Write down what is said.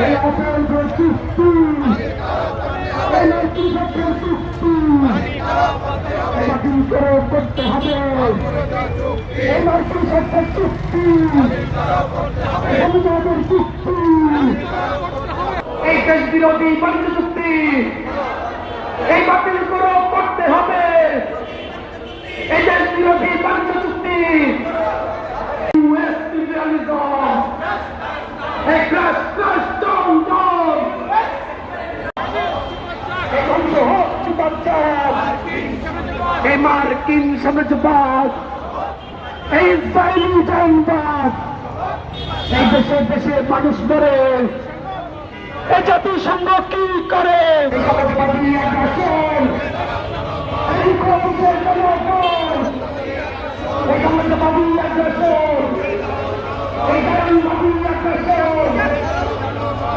এই অবৈধ চুক্তি, এই নৈতিকতার চুক্তি বাতিল করে করতে হবে। এই নৈতিকতার চুক্তি, সংবিধানের চুক্তি, এই দেশ বিরোধী বাণিজ্য চুক্তি এই বাতিল করে করতে হবে। এই দেশ বিরোধী বাণিজ্য চুক্তি এই মার্কিন সাম্রাজ্যবাদ, এই ইসরায়েলি জাহাজবাদ, এই দেশে দেশে মানুষ মরে, এই জাতিসংঘ কি করে? এই